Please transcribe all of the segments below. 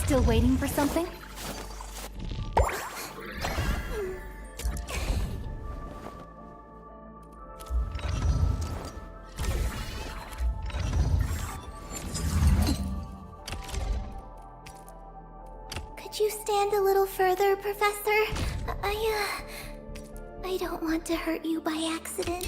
Still waiting for something? Could you stand a little further, Professor? I don't want to hurt you by accident.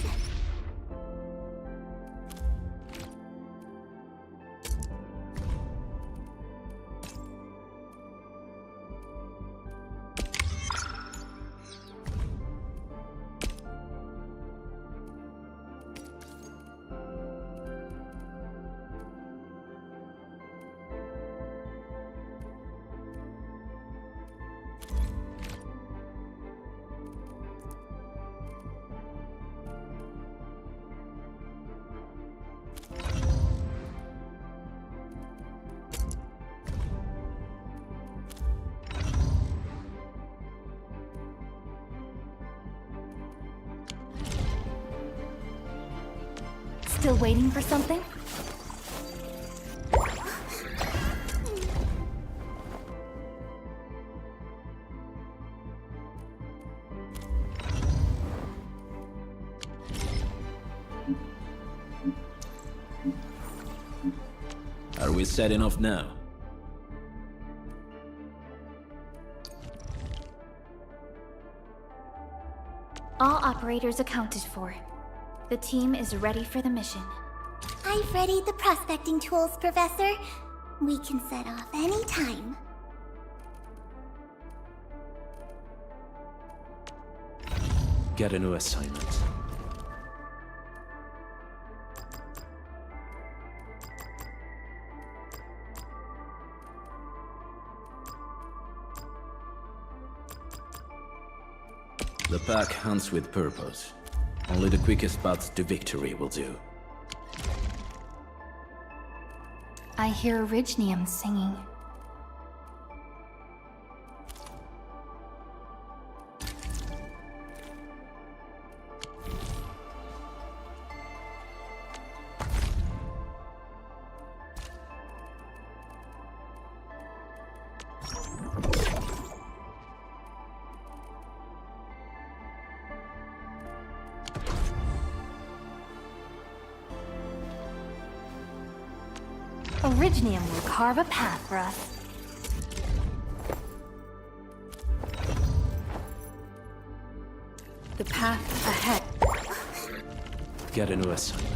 Still waiting for something? Are we setting off now? All operators accounted for. The team is ready for the mission. I've readied the prospecting tools, Professor. We can set off any time. Get a new assignment. The pack hunts with purpose. Only the quickest path to victory will do. I hear Orignium singing. Orignium will carve a path for us. The path ahead. Get a new assignment.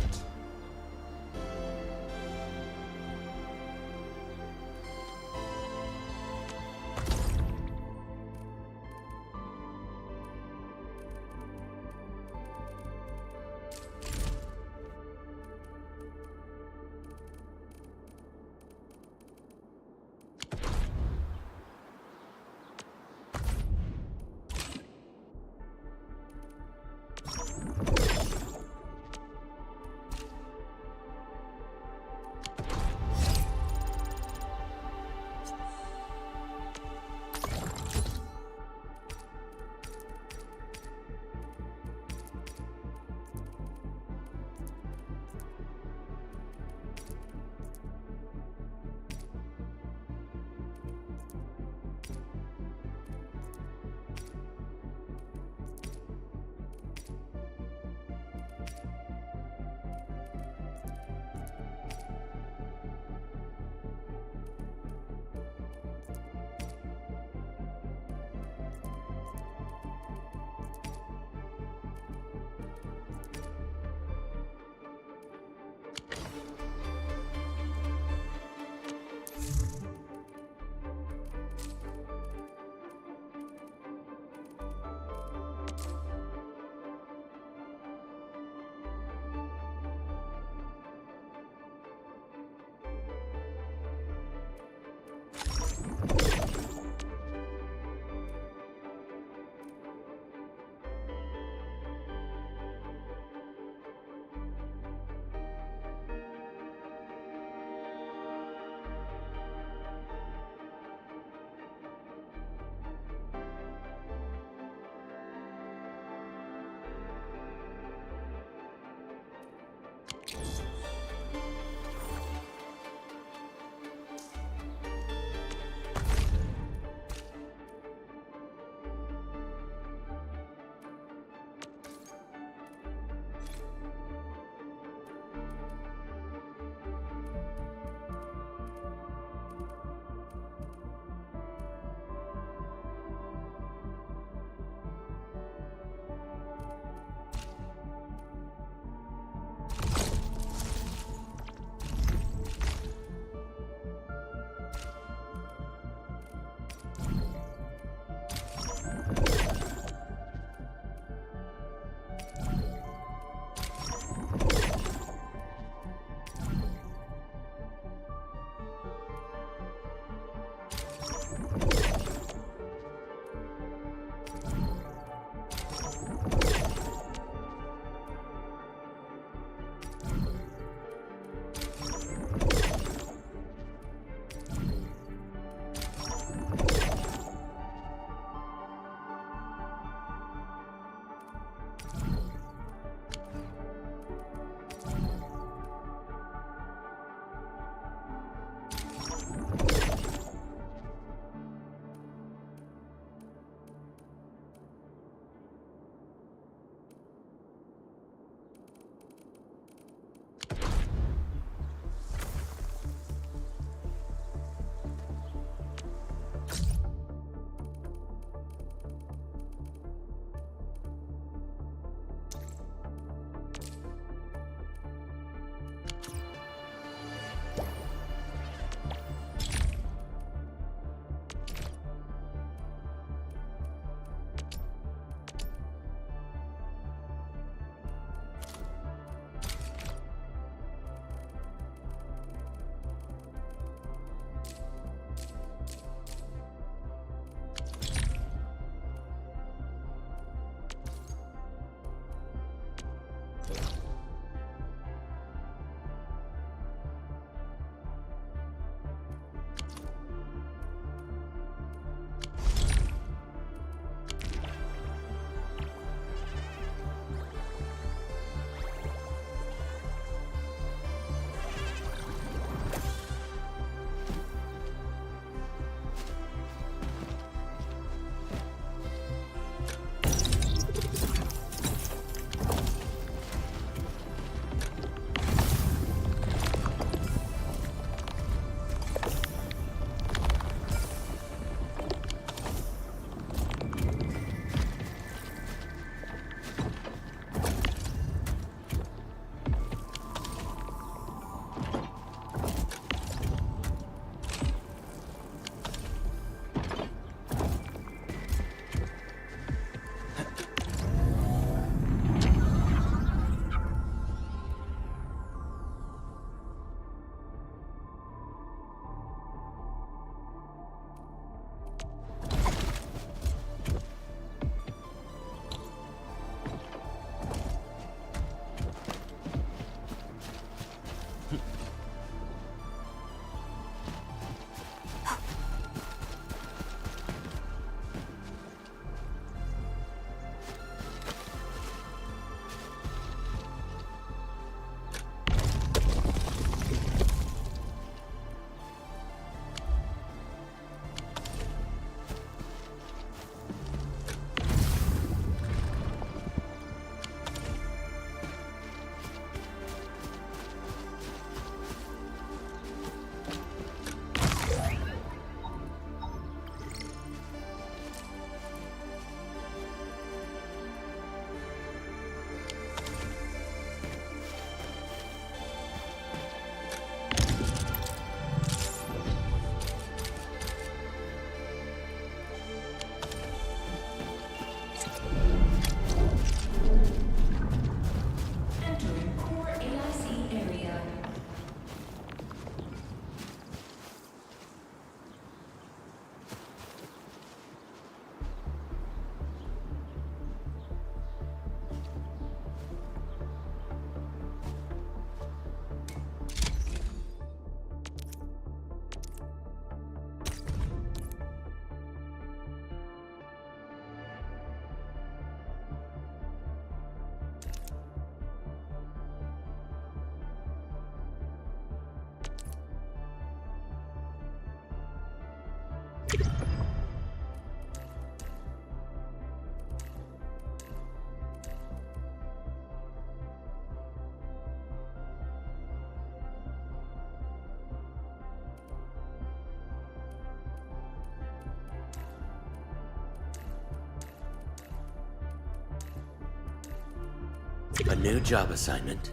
A new job assignment?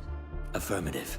Affirmative.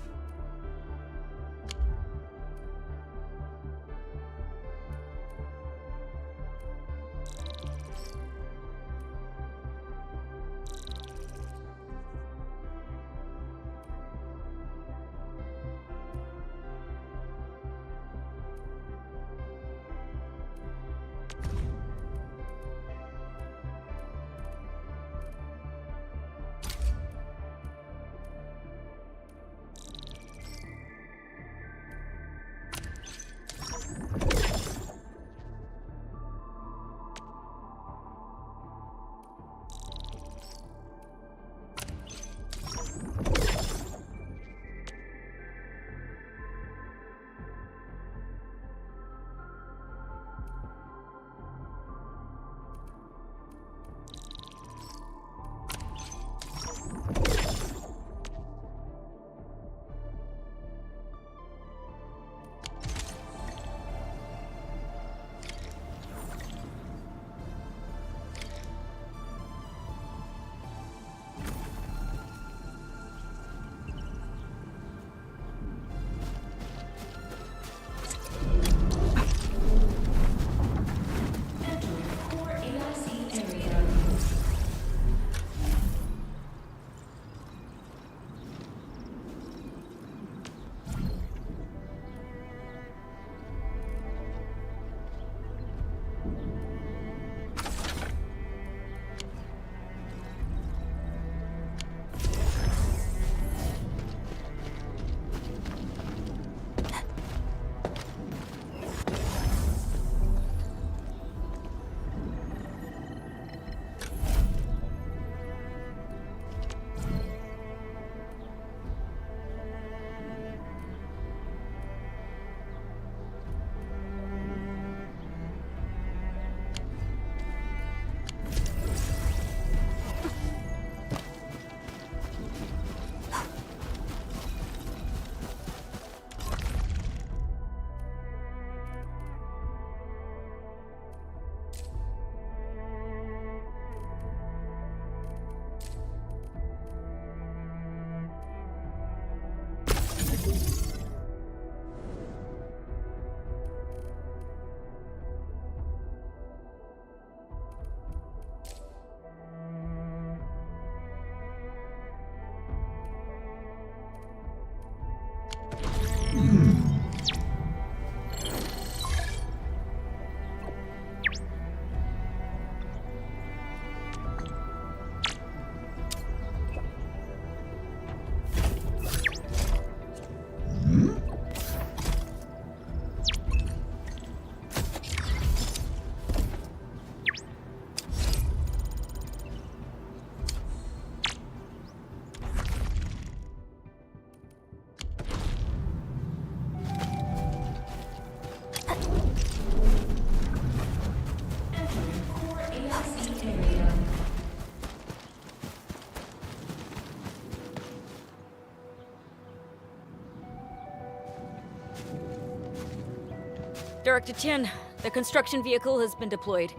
Director Chen, the construction vehicle has been deployed.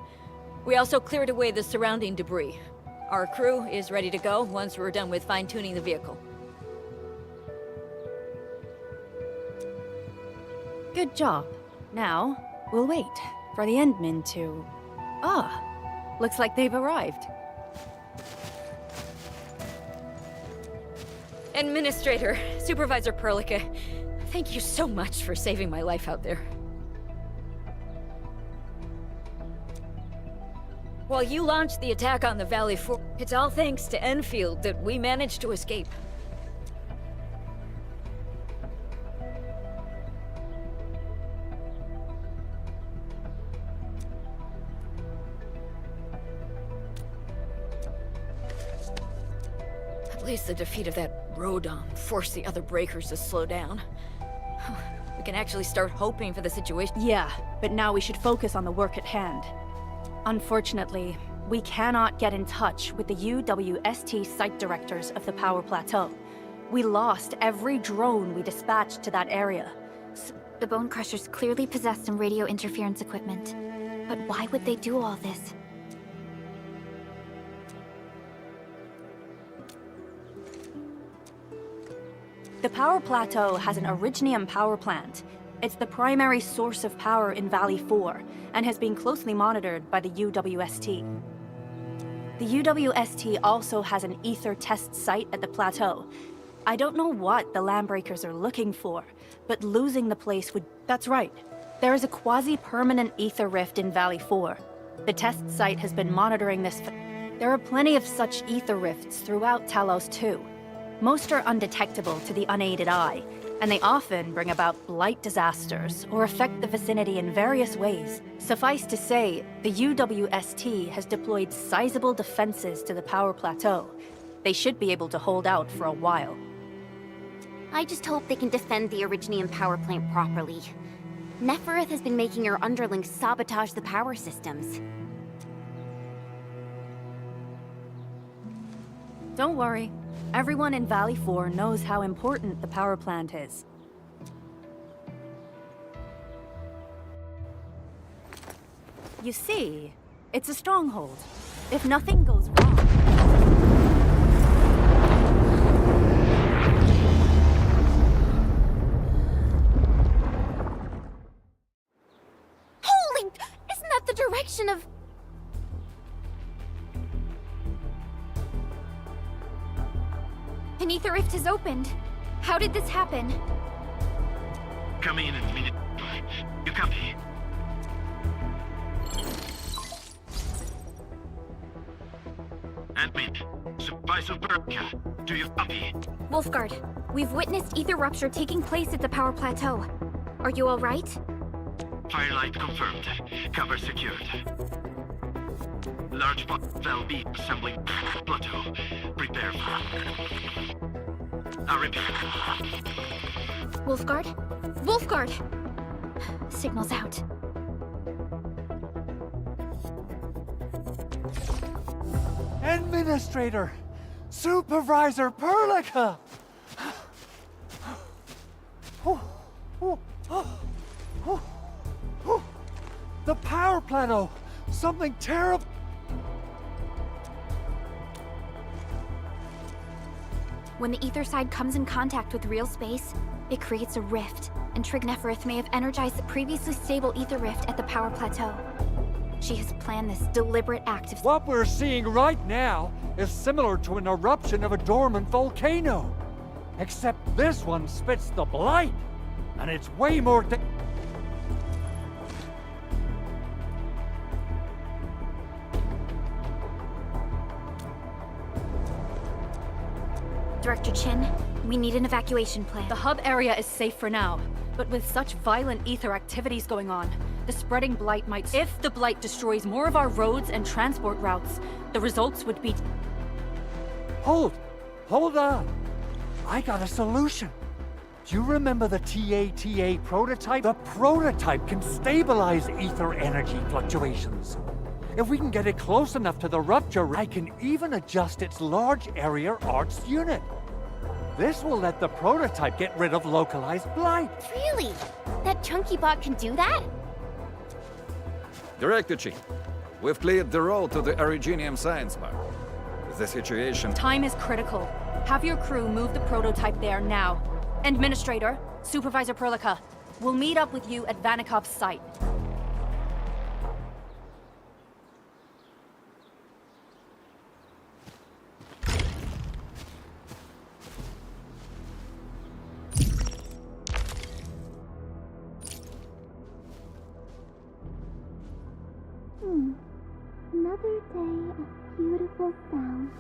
We also cleared away the surrounding debris. Our crew is ready to go once we're done with fine-tuning the vehicle. Good job. Now, we'll wait for the Endmen to... Ah, looks like they've arrived. Administrator, Supervisor Perlica, thank you so much for saving my life out there. While you launched the attack on the Valley Fort, it's all thanks to Endfield that we managed to escape. At least the defeat of that Rodon forced the other breakers to slow down. We can actually start hoping for the situation. Yeah, but now we should focus on the work at hand. Unfortunately, we cannot get in touch with the UWST site directors of the Power Plateau. We lost every drone we dispatched to that area. The Bone Crushers clearly possess some radio interference equipment. But why would they do all this? The Power Plateau has an Originium power plant. It's the primary source of power in Valley 4, and has been closely monitored by the UWST. The UWST also has an ether test site at the plateau. I don't know what the Landbreakers are looking for, but losing the place would... That's right. There is a quasi-permanent ether rift in Valley 4. The test site has been monitoring this... There are plenty of such ether rifts throughout Talos too. Most are undetectable to the unaided eye, and they often bring about blight disasters or affect the vicinity in various ways. Suffice to say, the UWST has deployed sizable defenses to the Power Plateau. They should be able to hold out for a while. I just hope they can defend the Originium power plant properly. Nefereth has been making her underlings sabotage the power systems. Don't worry. Everyone in Valley 4 knows how important the power plant is. You see, it's a stronghold. If nothing goes wrong... Holy! Isn't that the direction of... An ether rift has opened. How did this happen? Come in a minute. You copy? Admit. Supervisor Perlica, do you copy? Wolfguard, we've witnessed ether rupture taking place at the Power Plateau. Are you all right? Firelight confirmed. Cover secured. Large valve be assembling plateau. Prepare for... I repeat. Wolfguard? Wolfguard! Signal's out. Administrator! Supervisor Perlica! The power plateau! Something terrible! When the ether side comes in contact with real space, it creates a rift, and Trig Nefereth may have energized the previously stable ether rift at the Power Plateau. She has planned this deliberate act of... What we're seeing right now is similar to an eruption of a dormant volcano. Except this one spits the blight, and it's way more... Director Chin, we need an evacuation plan. The hub area is safe for now, but with such violent ether activities going on, the spreading blight might... If the blight destroys more of our roads and transport routes, the results would be... Hold on. I got a solution. Do you remember the TATA prototype? The prototype can stabilize ether energy fluctuations. If we can get it close enough to the rupture, I can even adjust its large area arcs unit. This will let the prototype get rid of localized blight. Really? That chunky bot can do that? Director Chief, we've cleared the road to the Originium Science Park. The situation... Time is critical. Have your crew move the prototype there now. Administrator, Supervisor Perlica, we'll meet up with you at Vanikov's site. Another day of beautiful sounds.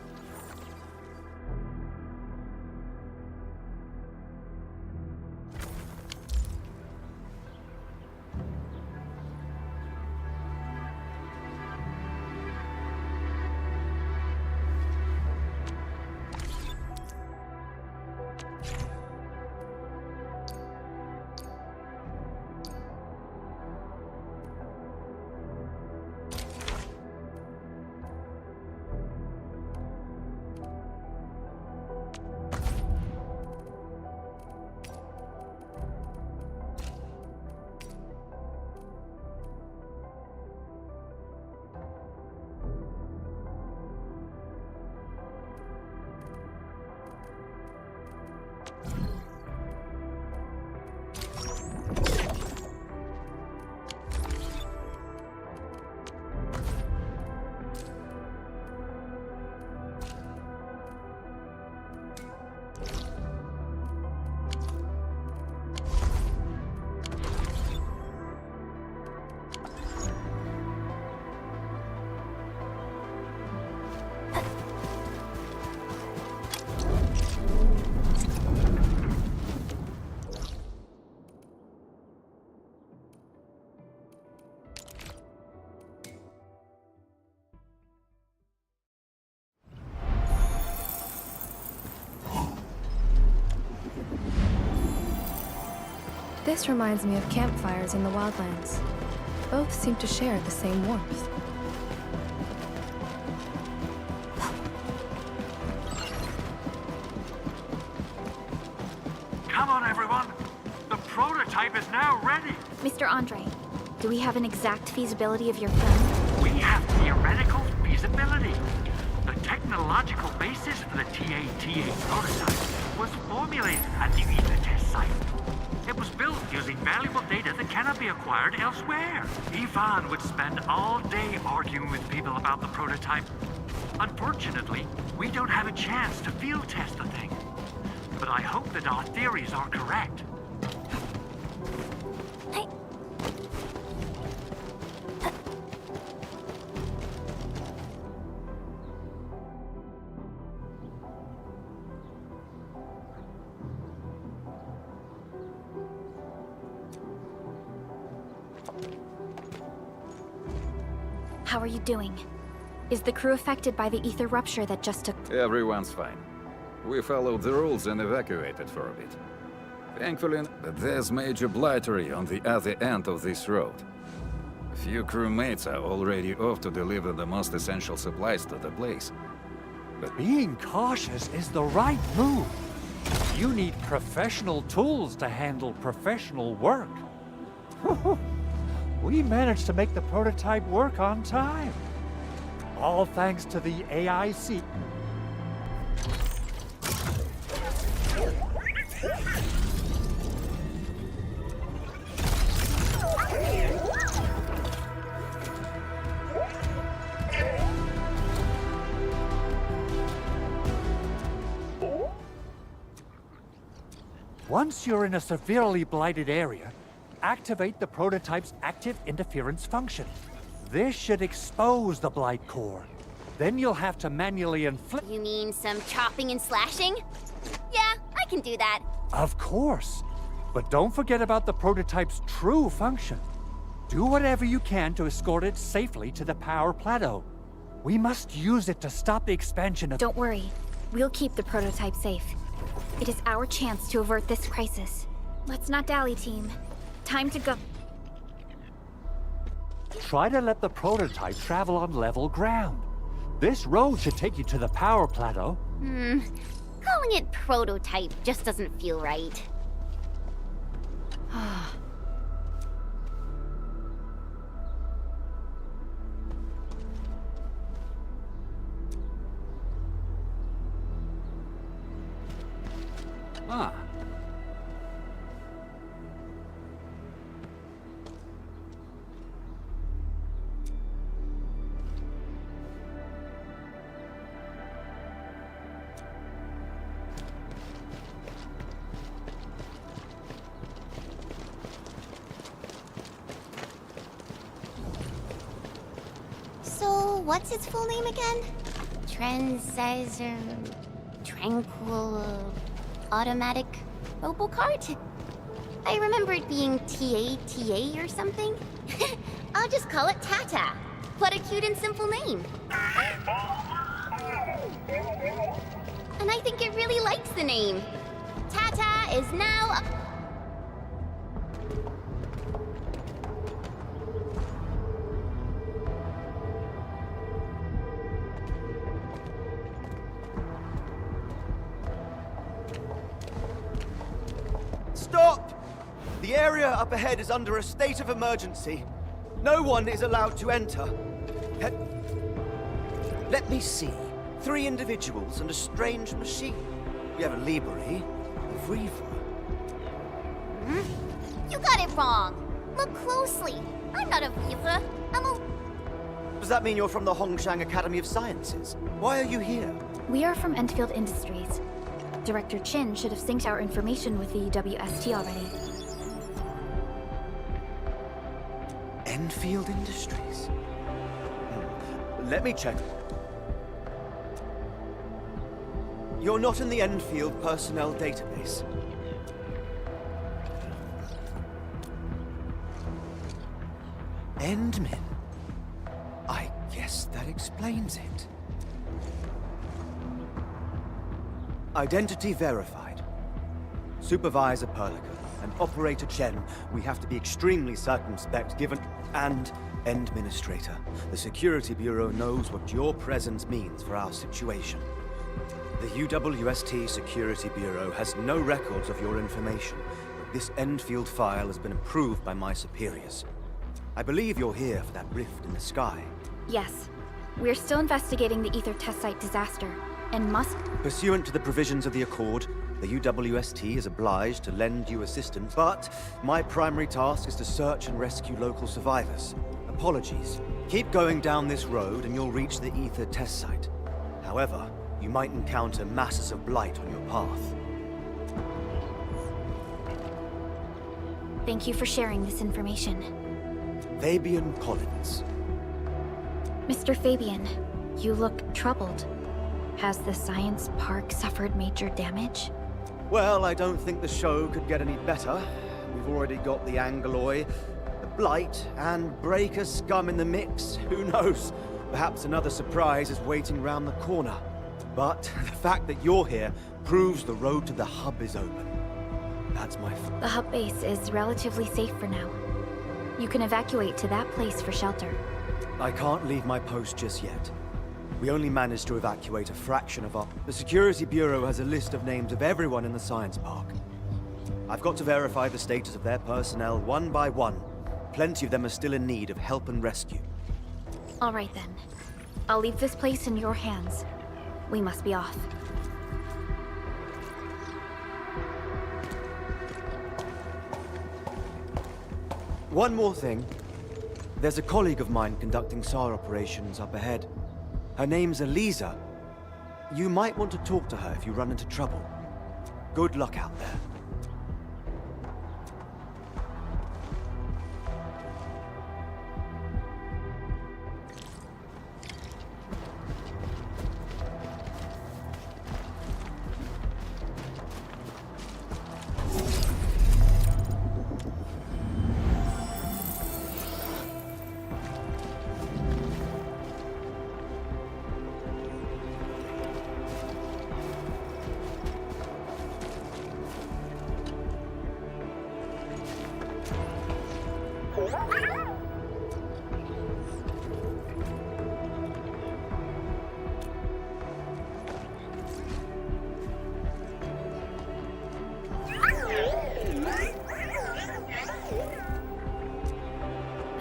This reminds me of campfires in the wildlands. Both seem to share the same warmth. Come on, everyone! The prototype is now ready! Mr. Andre, do we have an exact feasibility of your plan? We have theoretical feasibility. The technological basis for the TA prototype was formulated at the Ether test site. It was built using valuable data that cannot be acquired elsewhere. Ivan would spend all day arguing with people about the prototype. Unfortunately, we don't have a chance to field test the thing. But I hope that our theories are correct. How are you doing? Is the crew affected by the ether rupture that just took... Everyone's fine. We followed the rules and evacuated for a bit. Thankfully, but there's major blightery on the other end of this road. A few crewmates are already off to deliver the most essential supplies to the place. But Being cautious is the right move. You need professional tools to handle professional work. We managed to make the prototype work on time. All thanks to the AIC. Once you're in a severely blighted area, activate the prototype's active interference function. This should expose the blight core. Then you'll have to manually inflict... You mean some chopping and slashing? Yeah, I can do that. Of course. But don't forget about the prototype's true function. Do whatever you can to escort it safely to the power plateau. We must use it to stop the expansion of... Don't worry. We'll keep the prototype safe. It is our chance to avert this crisis. Let's not dally, team. Time to go. Try to let the prototype travel on level ground. This road should take you to the power plateau. Calling it prototype just doesn't feel right. Ah. So, what's its full name again? Tranquil... Automatic... Robocart? I remember it being TATA or something. I'll just call it Tata. What a cute and simple name. And I think it really likes the name. Tata is now a... Stop! The area up ahead is under a state of emergency. No one is allowed to enter. Let me see. 3 individuals and a strange machine. We have a Libre, a Viva. You got it wrong. Look closely. I'm not a Viva. I'm a... Does that mean you're from the Hongshang Academy of Sciences? Why are you here? We are from Endfield Industries. Director Chin should have synced our information with the WST already. Endfield Industries? Let me check. You're not in the Endfield personnel database. Endmin? I guess that explains it. Identity verified. Supervisor Perlican and Operator Chen, we have to be extremely circumspect given... And Administrator, the Security Bureau knows what your presence means for our situation. The UWST Security Bureau has no records of your information, but this Endfield file has been approved by my superiors. I believe you're here for that rift in the sky. Yes. We're still investigating the Ether test site disaster, and must... Pursuant to the provisions of the Accord, the UWST is obliged to lend you assistance, but my primary task is to search and rescue local survivors. Apologies. Keep going down this road and you'll reach the Ether test site. However, you might encounter masses of blight on your path. Thank you for sharing this information. Fabian Collins. Mr. Fabian, you look troubled. Has the science park suffered major damage? Well, I don't think the show could get any better. We've already got the Angeloy, the Blight, and Breaker scum in the mix. Who knows? Perhaps another surprise is waiting round the corner. But the fact that you're here proves the road to the hub is open. That's my... The hub base is relatively safe for now. You can evacuate to that place for shelter. I can't leave my post just yet. We only managed to evacuate a fraction of our... The Security Bureau has a list of names of everyone in the science park. I've got to verify the status of their personnel one by one. Plenty of them are still in need of help and rescue. All right then. I'll leave this place in your hands. We must be off. One more thing. There's a colleague of mine conducting SAR operations up ahead. Her name's Eliza. You might want to talk to her if you run into trouble. Good luck out there.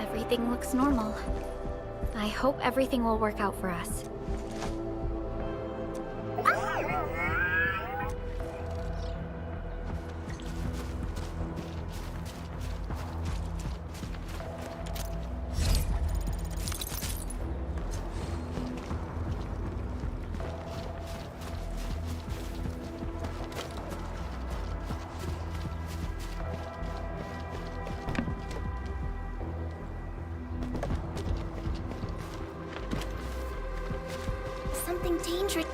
Everything looks normal. I hope everything will work out for us. something dangerous.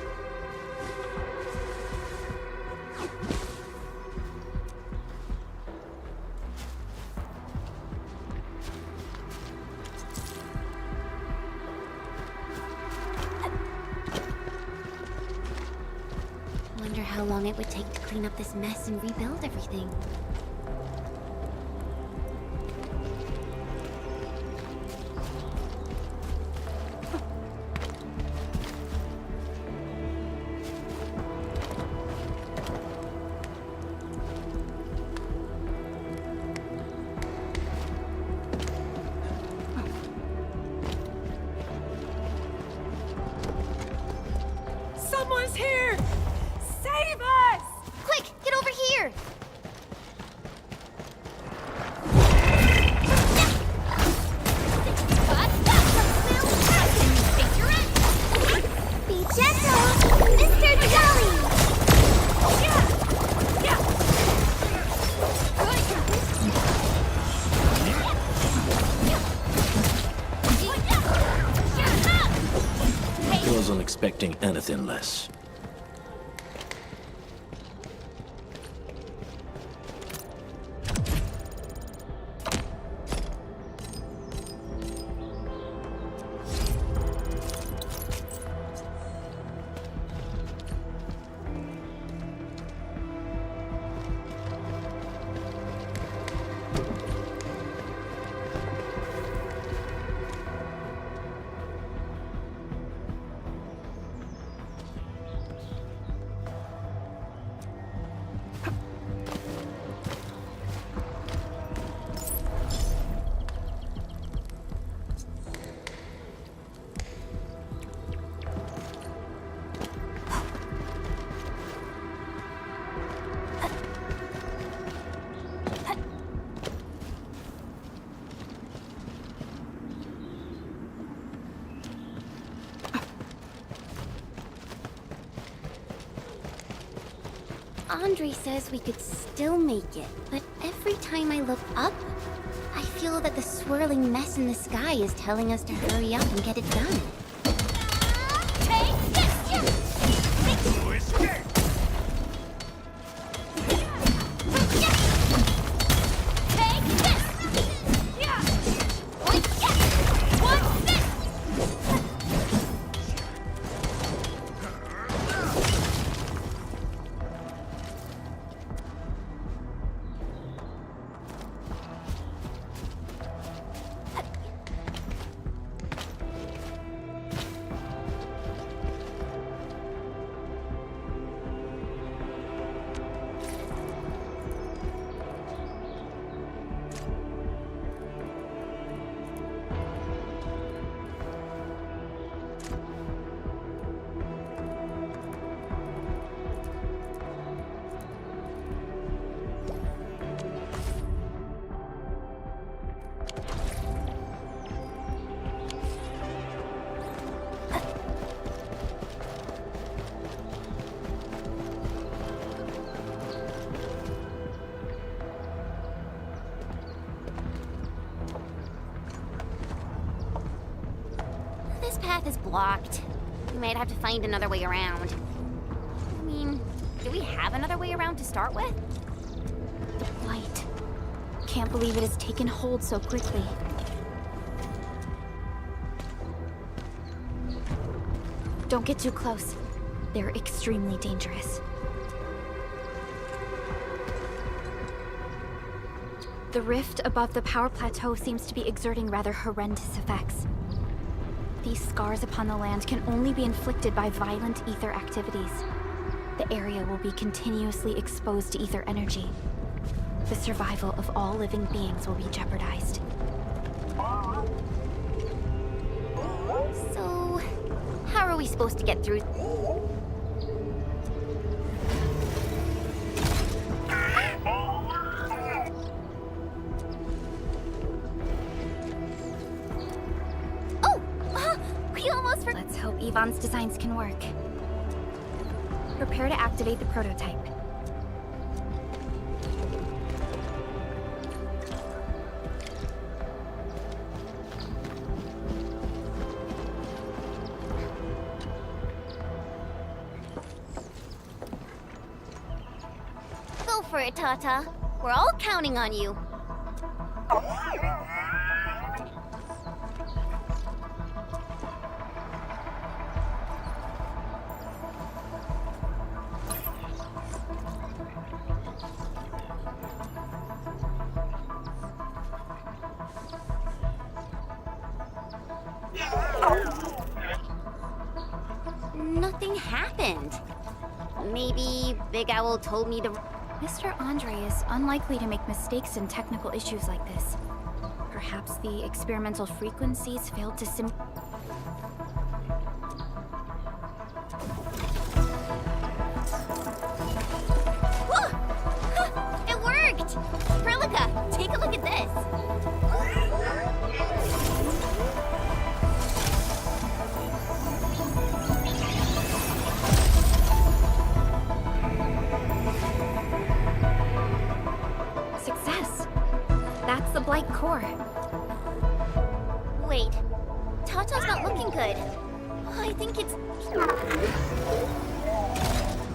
Wonder how long it would take to clean up this mess and rebuild everything. Someone's here! Save us! Quick, get over here! Be gentle, Mr. Jolly! Wasn't expecting anything less. Andre says we could still make it, but every time I look up, I feel that the swirling mess in the sky is telling us to hurry up and get it done. Take this! This path is blocked. We might have to find another way around. I mean, do we have another way around to start with? The blight. Can't believe it has taken hold so quickly. Don't get too close. They're extremely dangerous. The rift above the power plateau seems to be exerting rather horrendous effects. These scars upon the land can only be inflicted by violent ether activities. The area will be continuously exposed to ether energy. The survival of all living beings will be jeopardized. So, how are we supposed to get through? Let's hope Yvonne's designs can work. Prepare to activate the prototype. for it, Tata. We're all counting on you. Nothing happened. Maybe Big Owl told me to... Mr. Andre is unlikely to make mistakes in technical issues like this. Perhaps the experimental frequencies failed to It worked! Prilica, take a look at this. Success! That's the Blight core. Wait, Tata's not looking good. I think it's...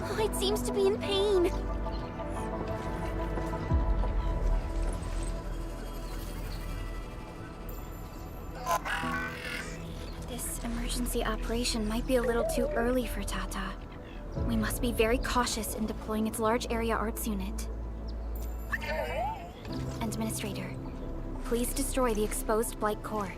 Oh, it seems to be in pain. This emergency operation might be a little too early for Tata. We must be very cautious in deploying its large area arts unit. Administrator, please destroy the exposed Blight core.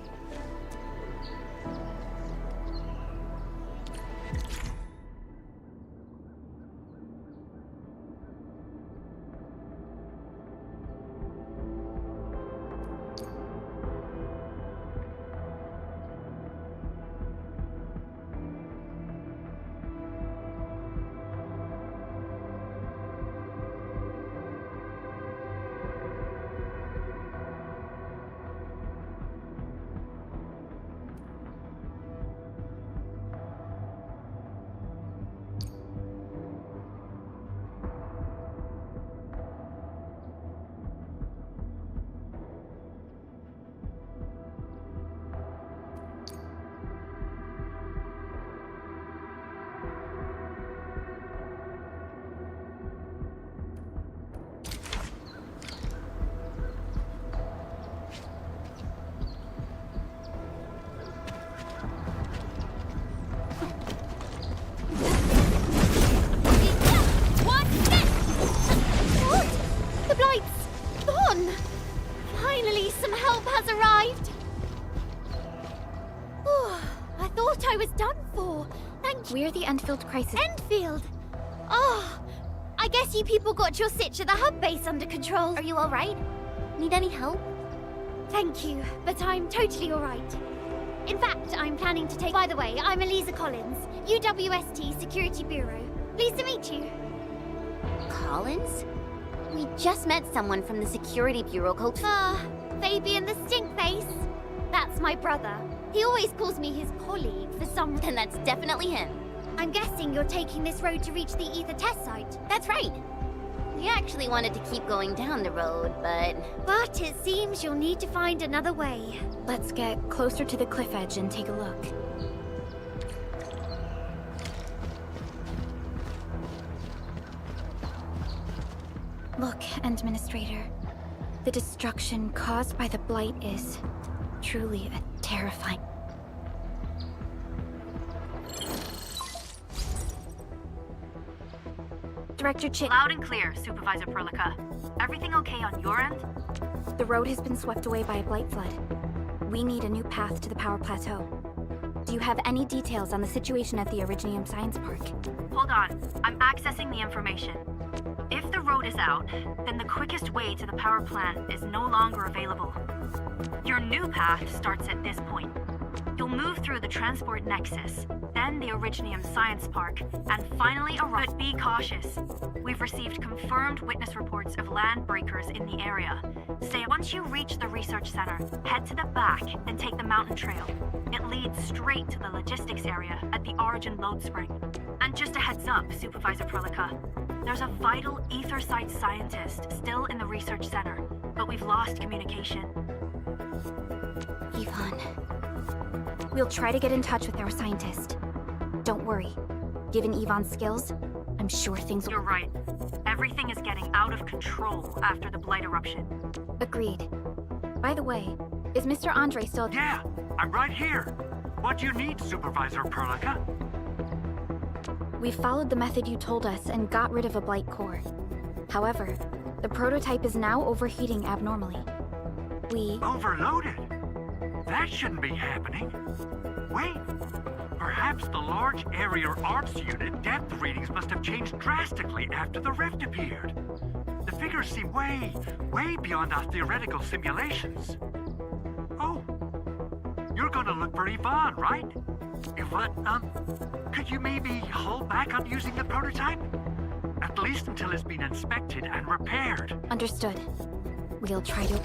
We're the Endfield crisis. Endfield! Oh, I guess you people got your sitch at the hub base under control. Are you alright? Need any help? Thank you, but I'm totally alright. In fact, I'm planning to take... By the way, I'm Eliza Collins, UWST Security Bureau. Pleased to meet you. Collins? We just met someone from the Security Bureau called... Fabian the Stinkface. That's my brother. He always calls me his colleague for some... Then that's definitely him. I'm guessing you're taking this road to reach the Ether test site. That's right. We actually wanted to keep going down the road, but... But it seems you'll need to find another way. Let's get closer to the cliff edge and take a look. Look, Administrator. The destruction caused by the Blight is truly a terrifying... Director Chin... Loud and clear, Supervisor Perlica. Everything okay on your end? The road has been swept away by a Blight flood. We need a new path to the power plateau. Do you have any details on the situation at the Originium Science Park? Hold on. I'm accessing the information. If the road is out, then the quickest way to the power plant is no longer available. Your new path starts at this point. You'll move through the Transport Nexus, then the Originium Science Park, and finally arrive. But be cautious. We've received confirmed witness reports of land breakers in the area. Once you reach the research center, head to the back and take the mountain trail. It leads straight to the logistics area at the Origin load spring. And just a heads up, Supervisor Perlica. There's a vital ether site scientist still in the research center, but we've lost communication. Yvonne. We'll try to get in touch with our scientist. Don't worry. Given Yvonne's skills, I'm sure things will... You're right. Everything is getting out of control after the Blight eruption. Agreed. By the way, is Mr. Andre still... Yeah, I'm right here. What do you need, Supervisor Perlica? We followed the method you told us and got rid of a Blight core. However, the prototype is now overheating abnormally. We... Overloaded? That shouldn't be happening. Wait. Perhaps the large area arts unit depth readings must have changed drastically after the rift appeared. The figures seem way beyond our theoretical simulations. Oh, you're gonna look for Yvonne, right? Could you maybe hold back on using the prototype? At least until it's been inspected and repaired. Understood. We'll try to...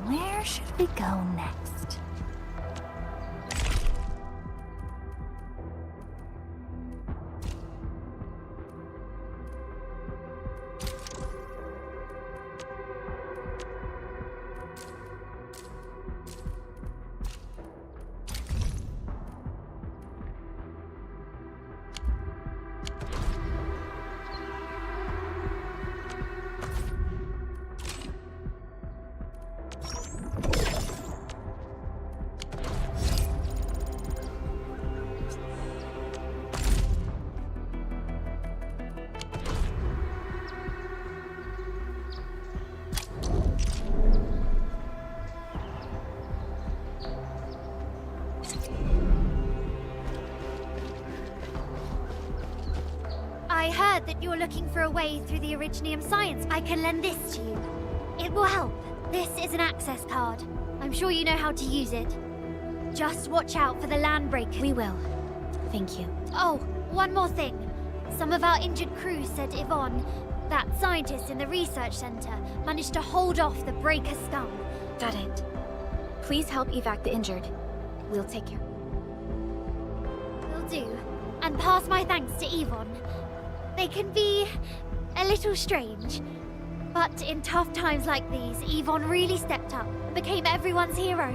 Where should we go next? I heard that you're looking for a way through the Originium science. I can lend this to you. It will help. This is an access card. I'm sure you know how to use it. Just watch out for the land breakers. We will. Thank you. Oh, one more thing. Some of our injured crew said Yvonne, that scientist in the research center, managed to hold off the breaker scum. Got it. Please help evac the injured. We'll take care. Will do. And pass my thanks to Yvonne. They can be a little strange. But in tough times like these, Yvonne really stepped up and became everyone's hero.